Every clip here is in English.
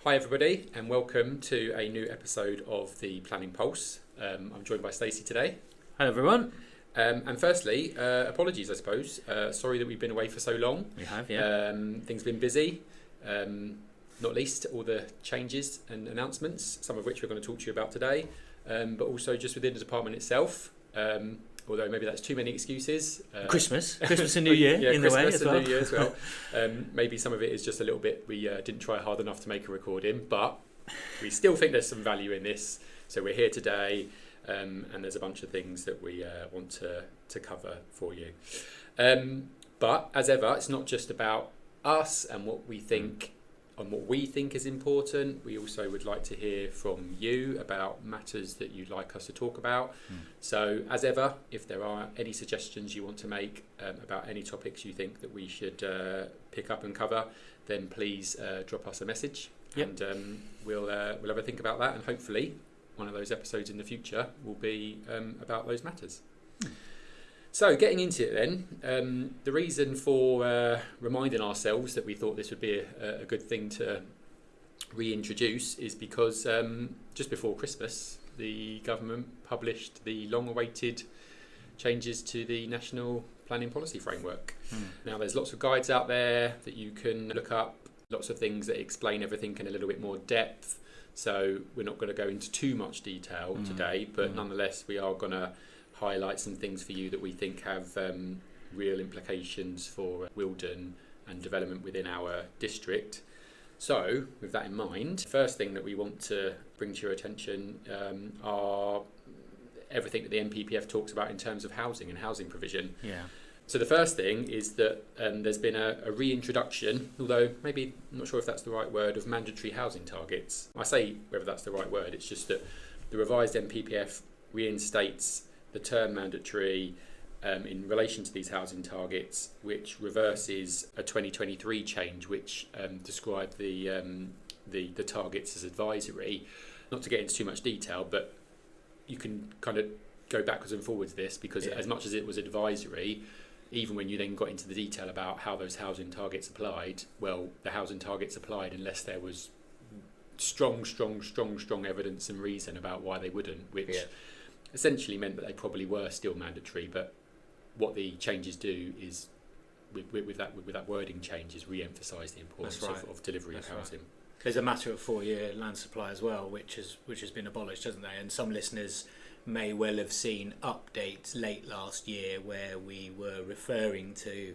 Hi everybody and welcome to a new episode of the Planning Pulse. I'm joined by Stacey today. Hello everyone. And firstly, apologies I suppose. Sorry that we've been away for so long. We have, yeah. Things have been busy, not least all the changes and announcements, some of which we're going to talk to you about today, but also just within the department itself. Although maybe that's too many excuses. Christmas and New Year in the way as well. Christmas and New Year as well. Maybe some of it is just a little bit, we didn't try hard enough to make a recording, but we still think there's some value in this. So we're here today and there's a bunch of things that we want to cover for you. But as ever, it's not just about us and what we think is important. We also would like to hear from you about matters that you'd like us to talk about. So as ever, if there are any suggestions you want to make about any topics you think that we should pick up and cover, then please drop us a message. Yep. And we'll have a think about that, and hopefully one of those episodes in the future will be about those matters. So getting into it then, the reason for reminding ourselves that we thought this would be a good thing to reintroduce is because just before Christmas, the government published the long-awaited changes to the National Planning Policy Framework. Now there's lots of guides out there that you can look up, lots of things that explain everything in a little bit more depth. So we're not going to go into too much detail today, but nonetheless we are going to highlight some things for you that we think have real implications for Wilden and development within our district. So, with that in mind, first thing that we want to bring to your attention are everything that the NPPF talks about in terms of housing and housing provision. Yeah. So the first thing is that there's been a reintroduction, although maybe I'm not sure if that's the right word, of mandatory housing targets. I say whether that's the right word, it's just that the revised NPPF reinstates the term mandatory in relation to these housing targets, which reverses a 2023 change which described the targets as advisory. Not to get into too much detail, but you can kind of go backwards and forwards this because as much as it was advisory, even when you then got into the detail about how those housing targets applied, well, the housing targets applied unless there was strong evidence and reason about why they wouldn't, which essentially meant that they probably were still mandatory. But what the changes do is, with that wording change, is re-emphasise the importance of delivery of housing. Right. There's a matter of 4-year land supply as well, which has been abolished, hasn't they? And some listeners may well have seen updates late last year where we were referring to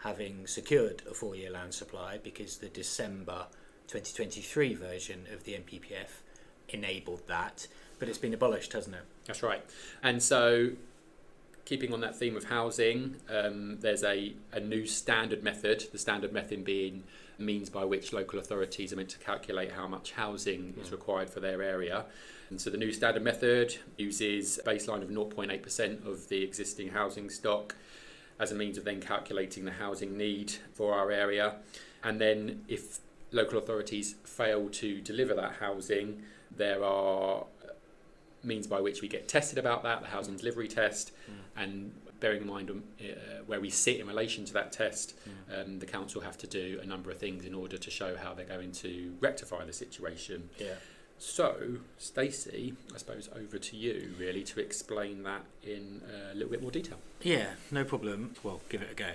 having secured a 4-year land supply because the December 2023 version of the NPPF enabled that, but it's been abolished, hasn't it? That's right. And so, keeping on that theme of housing, there's a new standard method, the standard method being means by which local authorities are meant to calculate how much housing is required for their area. And so the new standard method uses a baseline of 0.8% of the existing housing stock as a means of then calculating the housing need for our area. And then if local authorities fail to deliver that housing, there are means by which we get tested about that, the housing delivery test, and bearing in mind where we sit in relation to that test, the council have to do a number of things in order to show how they're going to rectify the situation. Yeah. So, Stacey, I suppose over to you really to explain that in a little bit more detail. Yeah, no problem. Well, give it a go.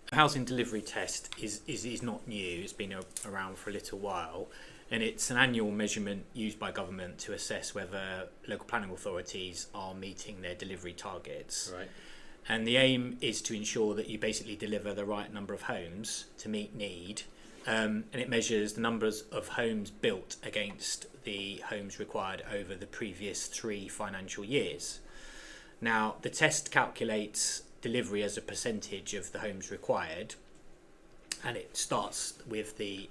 The housing delivery test is not new. It's been around for a little while. And it's an annual measurement used by government to assess whether local planning authorities are meeting their delivery targets. Right. And the aim is to ensure that you basically deliver the right number of homes to meet need. And it measures the numbers of homes built against the homes required over the previous 3 financial years. Now, the test calculates delivery as a percentage of the homes required, and it starts with the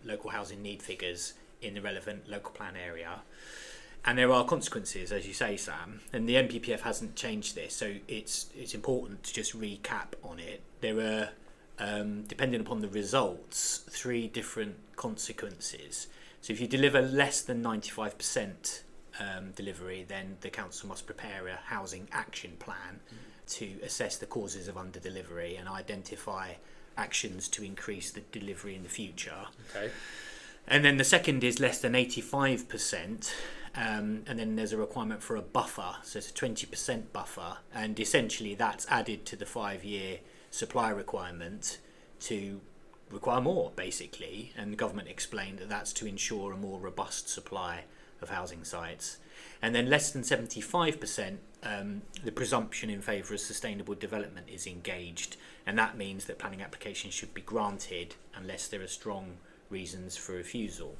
local housing need figures in the relevant local plan area. And there are consequences, as you say, Sam, and the NPPF hasn't changed this, so it's important to just recap on it. There are, depending upon the results, 3 different consequences. So if you deliver less than 95% delivery, then the council must prepare a housing action plan to assess the causes of under-delivery and identify actions to increase the delivery in the future. Okay. And then the second is less than 85%. And then there's a requirement for a buffer, so it's a 20% buffer, and essentially that's added to the 5-year supply requirement to require more, basically. And the government explained that that's to ensure a more robust supply of housing sites. And then less than 75%, the presumption in favour of sustainable development is engaged, and that means that planning applications should be granted unless there are strong reasons for refusal.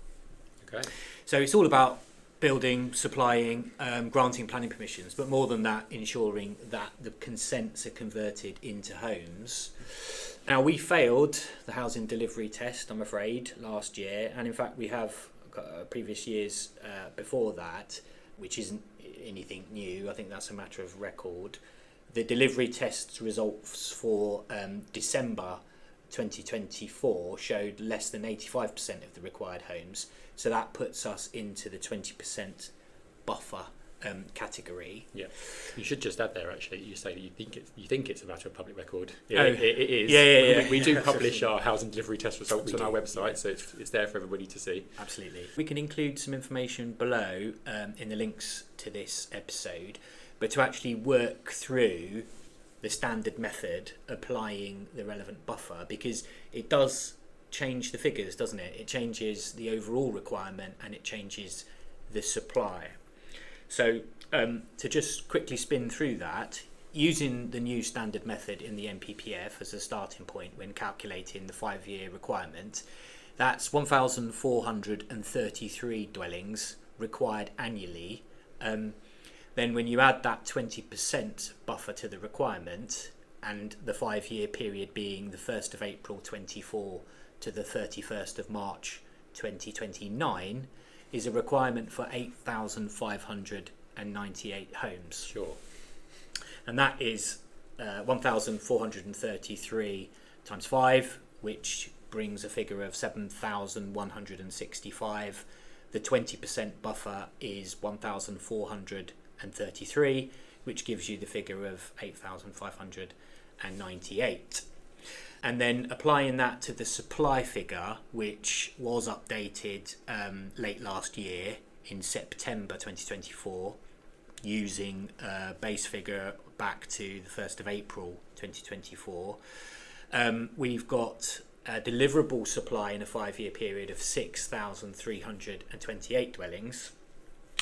Okay. So it's all about building, supplying, granting planning permissions, but more than that, ensuring that the consents are converted into homes. Now, we failed the housing delivery test, I'm afraid, last year, and in fact we have previous years before that, which isn't anything new. I think that's a matter of record. The delivery test results for December 2024 showed less than 85% of the required homes, so that puts us into the 20% buffer category. Yeah, you should just add there. Actually, you say you think it's a matter of public record. Yeah, it is. Yeah. We do publish our housing delivery test results on our website, so it's there for everybody to see. Absolutely. We can include some information below in the links to this episode, but to actually work through the standard method applying the relevant buffer, because it does change the figures, doesn't it? It changes the overall requirement and it changes the supply. So to just quickly spin through that, using the new standard method in the NPPF as a starting point when calculating the 5-year requirement, that's 1,433 dwellings required annually. Then when you add that 20% buffer to the requirement, and the 5-year period being the 1st of April 24 to the 31st of March 2029, is a requirement for 8,598 homes. Sure. And that is 1,433 times 5, which brings a figure of 7,165. The 20% buffer is 1,433, which gives you the figure of 8,598. And then applying that to the supply figure, which was updated late last year in September 2024, using a base figure back to the 1st of April 2024, we've got a deliverable supply in a 5-year period of 6,328 dwellings.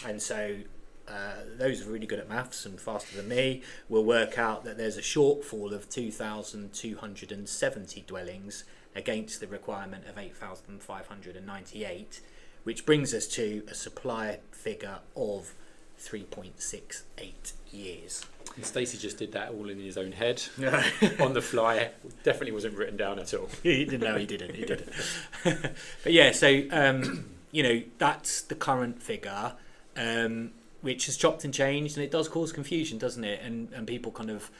And so those are really good at maths and faster than me will work out that there's a shortfall of 2,270 dwellings against the requirement of 8,598, which brings us to a supply figure of 3.68 years. And Stacey just did that all in his own head on the fly. Definitely wasn't written down at all. He didn't. But yeah, so that's the current figure, which has chopped and changed, and it does cause confusion, doesn't it? And people kind of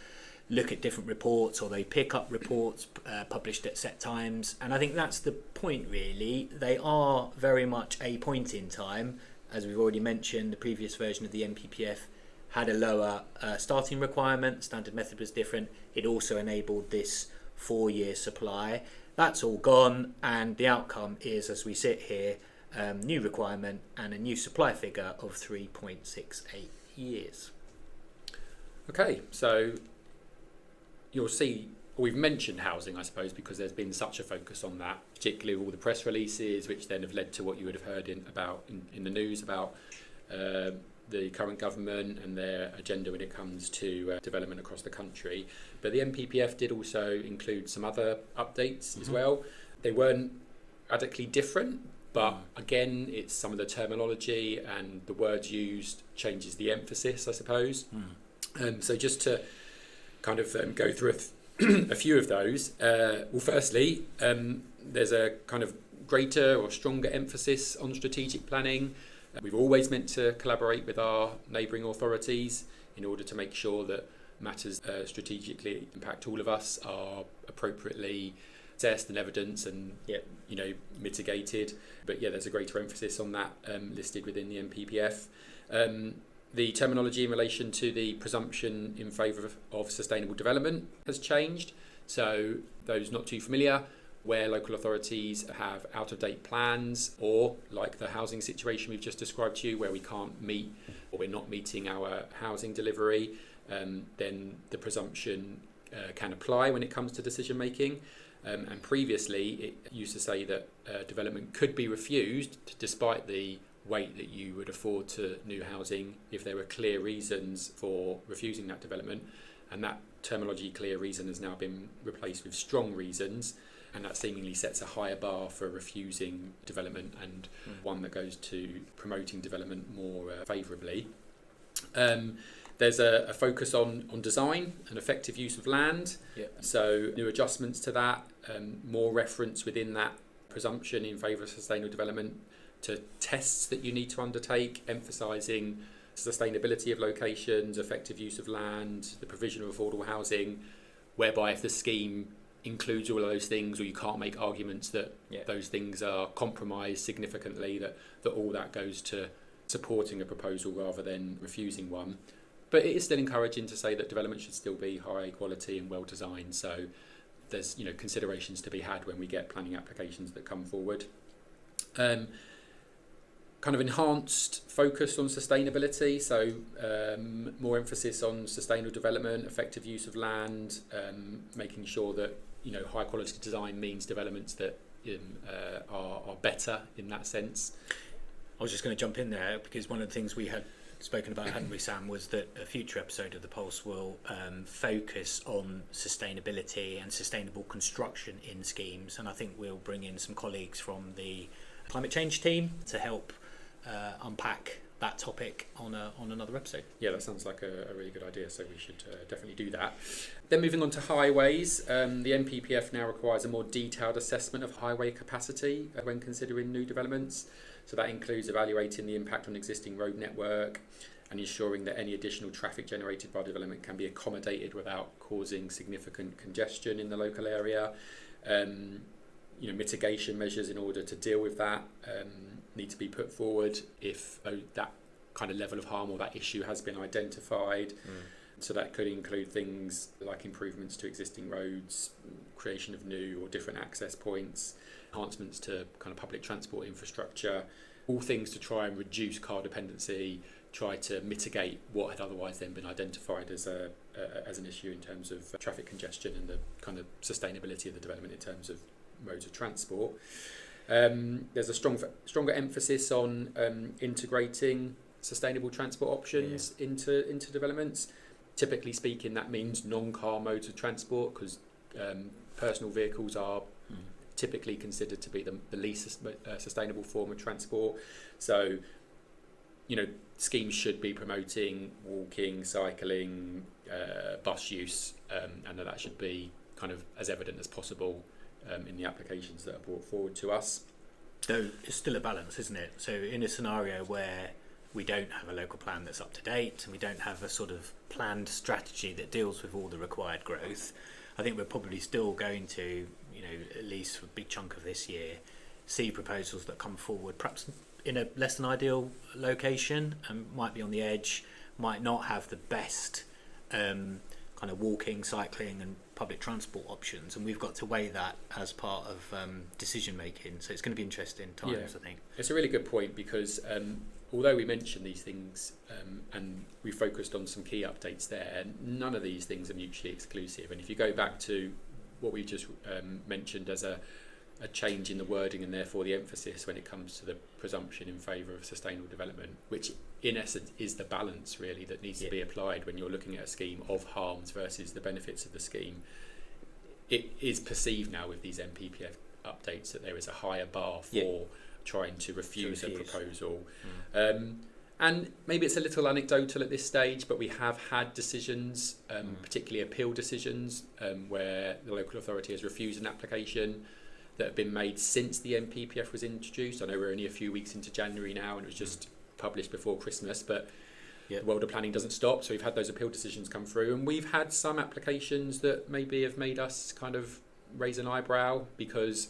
look at different reports, or they pick up reports published at set times. And I think that's the point, really. They are very much a point in time. As we've already mentioned, the previous version of the NPPF had a lower starting requirement. The standard method was different. It also enabled this 4-year supply. That's all gone, and the outcome is, as we sit here, new requirement and a new supply figure of 3.68 years. Okay, so you'll see we've mentioned housing, I suppose, because there's been such a focus on that, particularly all the press releases, which then have led to what you would have heard in the news about the current government and their agenda when it comes to development across the country. But the NPPF did also include some other updates as well. They weren't radically different, but again, it's some of the terminology and the words used changes the emphasis, I suppose. So just to kind of go through a few of those. Well, firstly, there's a kind of greater or stronger emphasis on strategic planning. We've always meant to collaborate with our neighbouring authorities in order to make sure that matters strategically impact all of us are appropriately assessed and evidence and mitigated. But yeah, there's a greater emphasis on that listed within the NPPF. The terminology in relation to the presumption in favour of sustainable development has changed. So those not too familiar, where local authorities have out-of-date plans, or like the housing situation we've just described to you, where we can't meet or we're not meeting our housing delivery, then the presumption can apply when it comes to decision making. And previously it used to say that development could be refused despite the weight that you would afford to new housing if there were clear reasons for refusing that development, and that terminology, clear reason, has now been replaced with strong reasons, and that seemingly sets a higher bar for refusing development and one that goes to promoting development more favourably. There's a focus on design and effective use of land, so new adjustments to that, more reference within that presumption in favour of sustainable development to tests that you need to undertake, emphasising sustainability of locations, effective use of land, the provision of affordable housing, whereby if the scheme includes all of those things, or you can't make arguments that those things are compromised significantly, that all that goes to supporting a proposal rather than refusing one. But it is still encouraging to say that development should still be high quality and well designed, so there's considerations to be had when we get planning applications that come forward. Kind of enhanced focus on sustainability, so more emphasis on sustainable development, effective use of land, making sure that high quality design means developments that are better in that sense. I was just going to jump in there because one of the things we had spoken about, hadn't we, Sam, was that a future episode of The Pulse will focus on sustainability and sustainable construction in schemes, and I think we'll bring in some colleagues from the climate change team to help unpack that topic on another episode. Yeah, that sounds like a really good idea, so we should definitely do that. Then moving on to highways, the NPPF now requires a more detailed assessment of highway capacity when considering new developments. So that includes evaluating the impact on existing road network and ensuring that any additional traffic generated by development can be accommodated without causing significant congestion in the local area. Mitigation measures in order to deal with that need to be put forward if that kind of level of harm or that issue has been identified. So that could include things like improvements to existing roads, creation of new or different access points, enhancements to kind of public transport infrastructure, all things to try and reduce car dependency, try to mitigate what had otherwise then been identified as an issue in terms of traffic congestion and the kind of sustainability of the development in terms of modes of transport. There's a stronger emphasis on integrating sustainable transport options into developments. Typically speaking, that means non-car modes of transport, because personal vehicles are typically considered to be the least sustainable form of transport. So, schemes should be promoting walking, cycling, bus use, and that should be kind of as evident as possible in the applications that are brought forward to us. Though it's still a balance, isn't it? So in a scenario where we don't have a local plan that's up to date and we don't have a sort of planned strategy that deals with all the required growth, I think we're probably still going to, at least for a big chunk of this year, see proposals that come forward perhaps in a less than ideal location and might be on the edge, might not have the best kind of walking, cycling and public transport options, and we've got to weigh that as part of decision making. So it's going to be interesting times, I think. It's a really good point, because although we mentioned these things and we focused on some key updates there, none of these things are mutually exclusive. And if you go back to what we just mentioned as a change in the wording and therefore the emphasis when it comes to the presumption in favour of sustainable development, which in essence is the balance really that needs to be applied when you're looking at a scheme of harms versus the benefits of the scheme. It is perceived now with these NPPF updates that there is a higher bar for trying to refuse a proposal. And maybe it's a little anecdotal at this stage, but we have had decisions, particularly appeal decisions, where the local authority has refused an application that have been made since the NPPF was introduced. I know we're only a few weeks into January now and it was just published before Christmas, but the world of planning doesn't stop, so we've had those appeal decisions come through, and we've had some applications that maybe have made us kind of raise an eyebrow because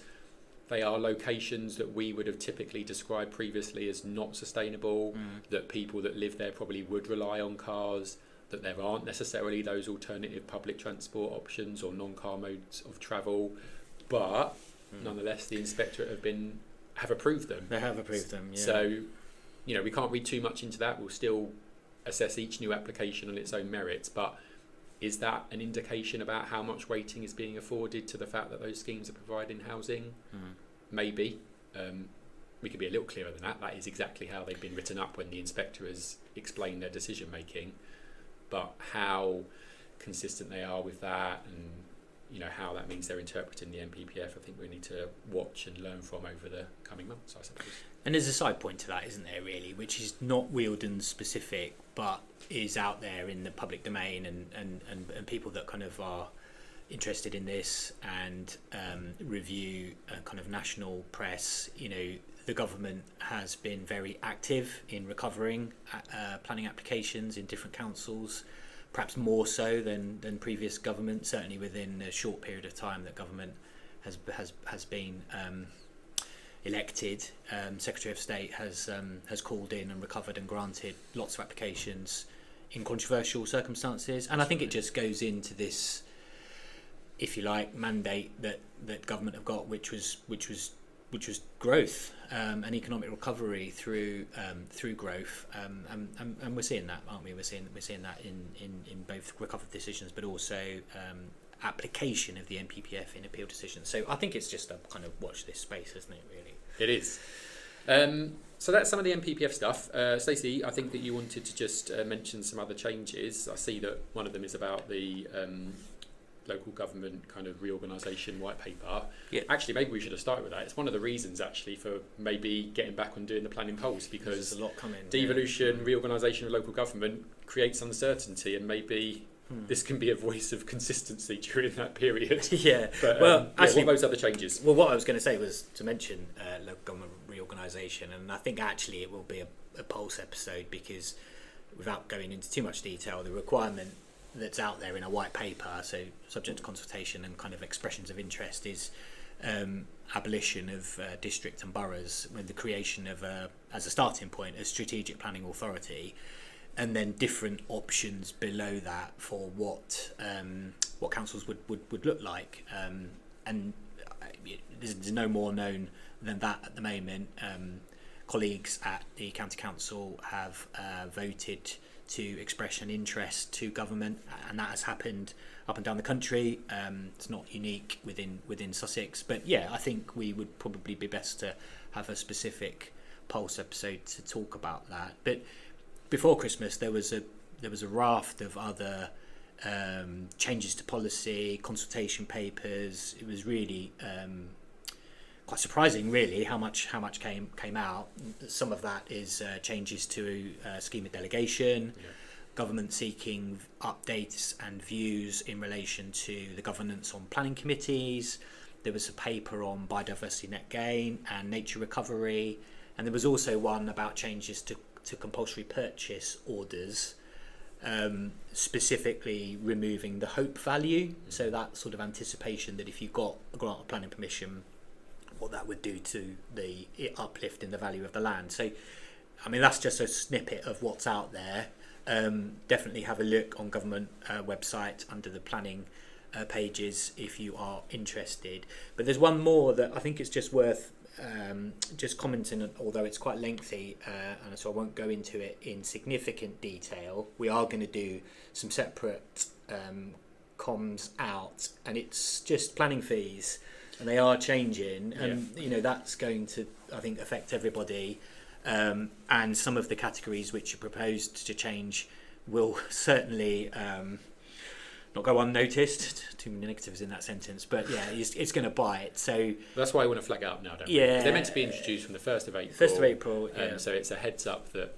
they are locations that we would have typically described previously as not sustainable, that people that live there probably would rely on cars, that there aren't necessarily those alternative public transport options or non-car modes of travel, but nonetheless, the inspectorate have approved them. They have approved them. Yeah. So, we can't read too much into that. We'll still assess each new application on its own merits, but is that an indication about how much weighting is being afforded to the fact that those schemes are providing housing? Maybe. We could be a little clearer than that. That is exactly how they've been written up when the inspector has explained their decision making. But how consistent they are with that, and how that means they're interpreting the NPPF, I think we need to watch and learn from over the coming months, I suppose. And there's a side point to that, isn't there, really, which is not Wealden specific, but is out there in the public domain, and people that kind of are interested in this and review kind of national press. The government has been very active in recovering planning applications in different councils, perhaps more so than previous government, certainly within a short period of time that government has been elected. Secretary of State has called in and recovered and granted lots of applications in controversial circumstances, and I think it just goes into this, if you like, mandate that government have got, which was growth and economic recovery through growth, and we're seeing that, aren't we? We're seeing that in both recovered decisions, but also application of the NPPF in appeal decisions. So I think it's just a kind of watch this space, isn't it? Really, it is. So that's some of the NPPF stuff. Stacey, I think that you wanted to just mention some other changes. I see that one of them is about the local government kind of reorganisation white paper. Yeah. Actually, maybe we should have started with that. It's one of the reasons actually for maybe getting back on doing the planning polls, because there's a lot coming. Devolution, reorganisation of local government creates uncertainty, and maybe this can be a voice of consistency during that period. Yeah. But, actually, what are those other changes? Well, what I was going to say was to mention local government reorganisation, and I think actually it will be a pulse episode, because without going into too much detail, the requirement that's out there in a white paper, so subject to consultation and kind of expressions of interest, is abolition of district and boroughs, with the creation of as a starting point, a strategic planning authority, and then different options below that for what councils would look like, and there's no more known than that at the moment. Colleagues at the county council have voted to express an interest to government, and that has happened up and down the country. It's not unique within Sussex, but yeah, I think we would probably be best to have a specific pulse episode to talk about that. But before Christmas, there was a raft of other changes to policy, consultation papers. It was really quite surprising, really, how much came out. Some of that is changes to scheme of delegation, government seeking updates and views in relation to the governance on planning committees. There was a paper on biodiversity net gain and nature recovery, and there was also one about changes to compulsory purchase orders, specifically removing the hope value, so that sort of anticipation that if you got a grant of planning permission, what that would do to the uplift in the value of the land. So, I mean, that's just a snippet of what's out there. Definitely have a look on government website under the planning pages if you are interested. But there's one more that I think it's just worth just commenting on, although it's quite lengthy, and so I won't go into it in significant detail. We are going to do some separate comms out, and it's just planning fees. And they are changing, and that's going to, I think, affect everybody. And some of the categories which are proposed to change will certainly not go unnoticed. Too many negatives in that sentence, but yeah, it's going to bite. So that's why I want to flag it up now, don't we? Yeah, they're meant to be introduced from the 1st of April. 1st of April. Yeah. So it's a heads up that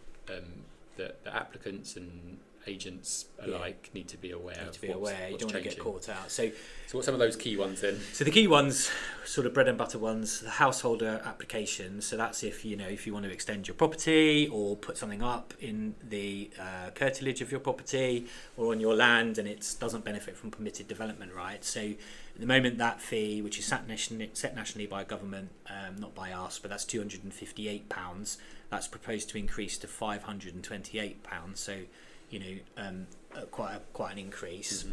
the applicants and agents alike need to be aware. You don't want to get caught out. So what are some of those key ones then? So the key ones, sort of bread and butter ones, the householder applications. So that's if you want to extend your property or put something up in the curtilage of your property or on your land, and it doesn't benefit from permitted development rights. So at the moment, that fee, which is set nationally by government, not by us, but that's £258. That's proposed to increase to £528. So quite an increase.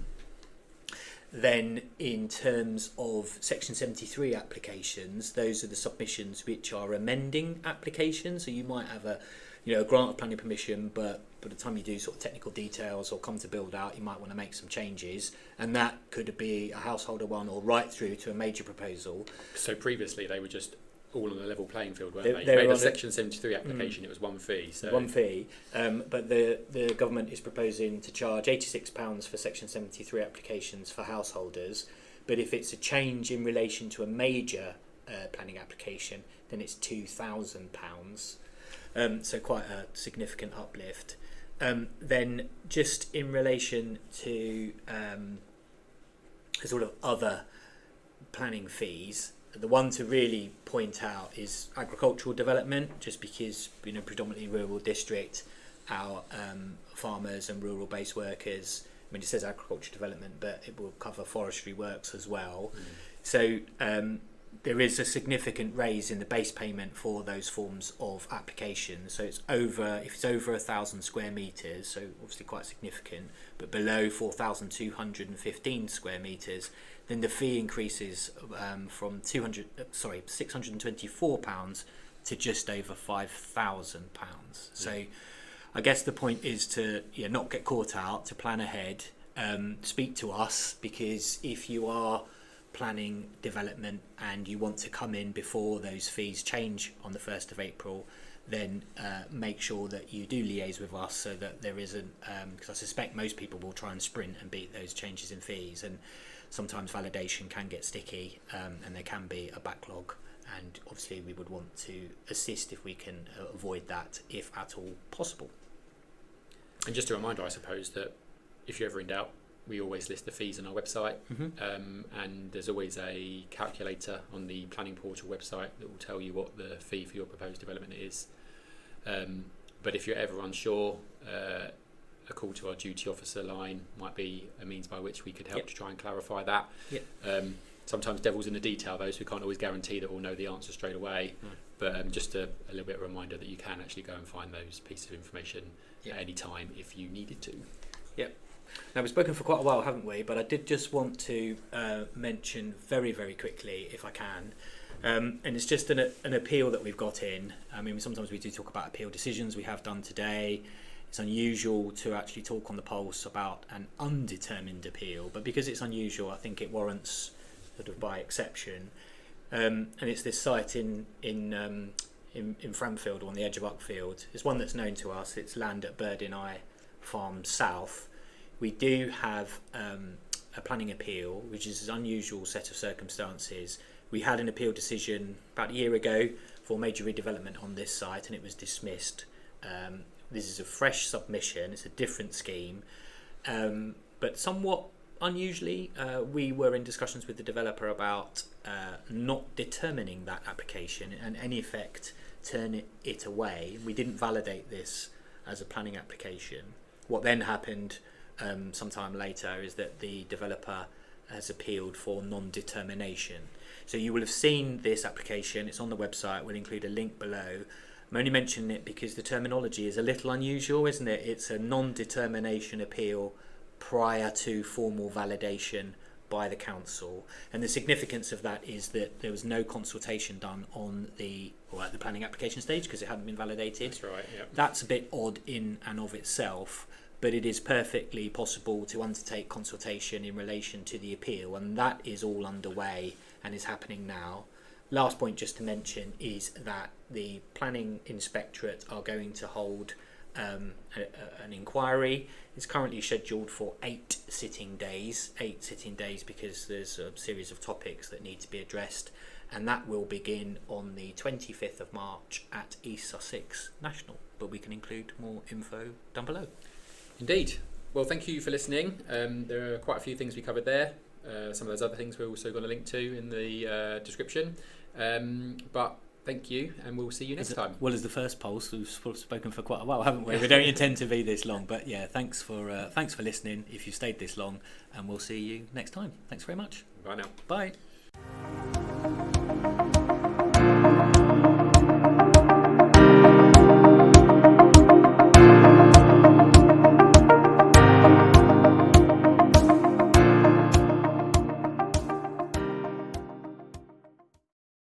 Then in terms of Section 73 applications, those are the submissions which are amending applications. So you might have a grant of planning permission, but by the time you do sort of technical details or come to build out, you might want to make some changes, and that could be a householder one or right through to a major proposal. So previously they were just all on a level playing field, weren't they? They made were a on Section 73 application, it was one fee. So one fee, but the government is proposing to charge £86 for Section 73 applications for householders, but if it's a change in relation to a major planning application, then it's £2,000. So quite a significant uplift. Then just in relation to sort of other planning fees, the one to really point out is agricultural development, just because predominantly rural district, our farmers and rural based workers, I mean it says agricultural development, but it will cover forestry works as well. So there is a significant raise in the base payment for those forms of applications. So if it's over 1,000 square metres, so obviously quite significant, but below 4,215 square metres, then the fee increases from £624 to just over £5,000. So I guess the point is to not get caught out, to plan ahead, speak to us, because if you are planning development and you want to come in before those fees change on the 1st of April, then make sure that you do liaise with us, so that there isn't, because I suspect most people will try and sprint and beat those changes in fees, and sometimes validation can get sticky, and there can be a backlog, and obviously we would want to assist if we can avoid that, if at all possible. And just a reminder, I suppose, that if you're ever in doubt, we always list the fees on our website, and there's always a calculator on the planning portal website that will tell you what the fee for your proposed development is. But if you're ever unsure, a call to our duty officer line might be a means by which we could help to try and clarify that. Sometimes devil's in the detail though, so we can't always guarantee that we'll know the answer straight away. But just a little bit of a reminder that you can actually go and find those pieces of information at any time if you needed to. Now, we've spoken for quite a while, haven't we? But I did just want to mention very, very quickly, if I can, and it's just an appeal that we've got in. I mean, sometimes we do talk about appeal decisions. We have done today. It's unusual to actually talk on the pulse about an undetermined appeal, but because it's unusual, I think it warrants sort of by exception. And it's this site in Framfield, on the edge of Uckfield. It's one that's known to us. It's land at Bird in Eye Farm South. We do have a planning appeal, which is an unusual set of circumstances. We had an appeal decision about a year ago for major redevelopment on this site, and it was dismissed. This is a fresh submission. It's a different scheme, but somewhat unusually, we were in discussions with the developer about not determining that application and in effect turn it away. We didn't validate this as a planning application. What then happened sometime later is that the developer has appealed for non-determination. So you will have seen this application. It's on the website. We'll include a link below. I'm only mentioning it because the terminology is a little unusual, isn't it? It's a non-determination appeal prior to formal validation by the council, and the significance of that is that there was no consultation done at the planning application stage because it hadn't been validated. That's right. Yeah. That's a bit odd in and of itself, but it is perfectly possible to undertake consultation in relation to the appeal, and that is all underway and is happening now. Last point just to mention is that the planning inspectorate are going to hold an inquiry. It's currently scheduled for 8 sitting days because there's a series of topics that need to be addressed, and that will begin on the 25th of March at East Sussex National, but we can include more info down below. Indeed. Well, thank you for listening. There are quite a few things we covered there. Some of those other things we're also going to link to in the description, but thank you, and we'll see you next time. Well, as the first pulse, we've spoken for quite a while, haven't we? We don't intend to be this long, but yeah, thanks for listening if you stayed this long, and we'll see you next time. Thanks very much. Bye now. Bye.